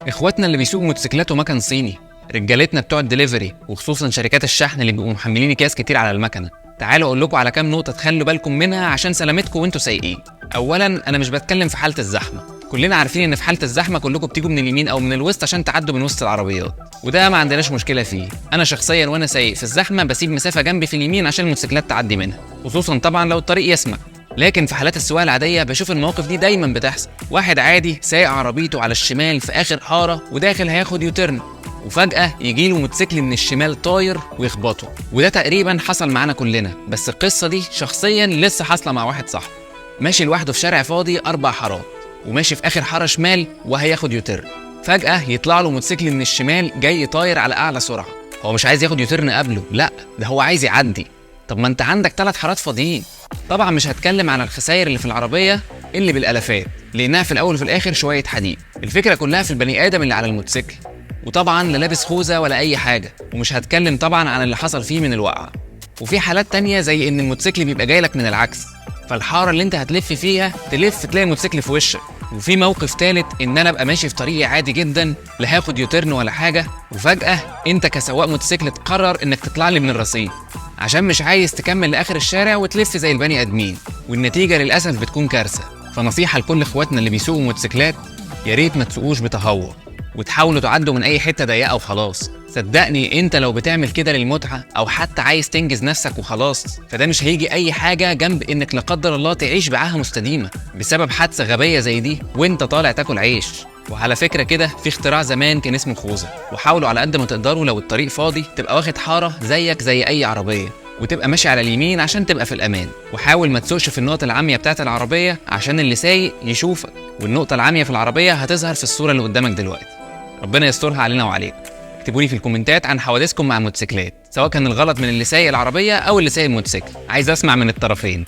اخواتنا اللي بيسوقوا موتوسيكلات ومكن صيني، رجالتنا بتوع الدليفري وخصوصا شركات الشحن اللي بيبقوا محملين اكياس كتير على المكنه. تعالوا اقول لكم على كام نقطه تخلوا بالكم منها عشان سلامتكم وانتوا سايقين. اولا، انا مش بتكلم في حاله الزحمه، كلنا عارفين ان في حاله الزحمه كلكم بتيجوا من اليمين او من الوسط عشان تعدوا من وسط العربيات، وده ما عندناش مشكله فيه. انا شخصيا وانا سايق في الزحمه بسيب مسافه جنبي في اليمين عشان الموتوسيكلات تعدي منها، خصوصا طبعا لو الطريق يسمح. لكن في حالات السواقه العاديه بشوف المواقف دي دايما بتحصل. واحد عادي سايق عربيته على الشمال في اخر حاره وداخل هياخد يوترن، وفجاه يجي له موتوسيكل من الشمال طاير ويخبطه. وده تقريبا حصل معانا كلنا، بس القصه دي شخصيا لسه حاصله مع واحد صاحبي. ماشي لوحده في شارع فاضي 4 حارات، وماشي في اخر حاره شمال وهياخد يوترن، فجاه يطلع له موتوسيكل من الشمال جاي طاير على اعلى سرعه. هو مش عايز ياخد يوترن قبله، لا ده هو عايز يعدي. طب ما انت عندك 3 حارات فاضيين. طبعا مش هتكلم عن الخسائر اللي في العربيه اللي بالالافات، لانها في الاول وفي الاخر شويه حديد. الفكره كلها في البني ادم اللي على الموتوسيكل، وطبعا لا لابس خوذه ولا اي حاجه. ومش هتكلم طبعا عن اللي حصل فيه من الوقعه. وفي حالات تانية زي ان الموتوسيكل بيبقى جايلك من العكس، فالحاره اللي انت هتلف فيها تلف تلاقي الموتوسيكل في وشك. وفي موقف تالت ان انا ابقى ماشي في طريقي عادي جدا، لا هاخد يوترن ولا حاجه، وفجاه انت كسواق موتوسيكل تقرر انك تطلع لي من الرصيف عشان مش عايز تكمل لاخر الشارع وتلف زي البني ادمين، والنتيجه للاسف بتكون كارثه. فنصيحه لكل اخواتنا اللي بيسوقوا موتوسيكلات، يا ريت ما تسوقوش بتهور وتحاولوا تعدوا من اي حته ضيقه وخلاص. صدقني انت لو بتعمل كده للمتعه او حتى عايز تنجز نفسك وخلاص، فده مش هيجي اي حاجه جنب انك لا قدر الله تعيش بعاهه مستديمه بسبب حادثه غبيه زي دي وانت طالع تاكل عيش. وعلى فكره كده، في اختراع زمان كان اسمه الخوذه، وحاولوا على قد ما تقدروا لو الطريق فاضي تبقى واخد حاره زيك زي اي عربيه، وتبقى ماشي على اليمين عشان تبقى في الامان. وحاول ما تسوقش في النقطه العاميه بتاعه العربيه عشان اللي سايق يشوفك، والنقطه العاميه في العربيه هتظهر في الصوره اللي قدامك دلوقتي. ربنا يسترها علينا وعليكم. اكتبوا لي في الكومنتات عن حوادثكم مع الموتوسيكلات، سواء كان الغلط من اللي سايق العربيه او اللي سايق الموتوسيكل، عايز اسمع من الطرفين.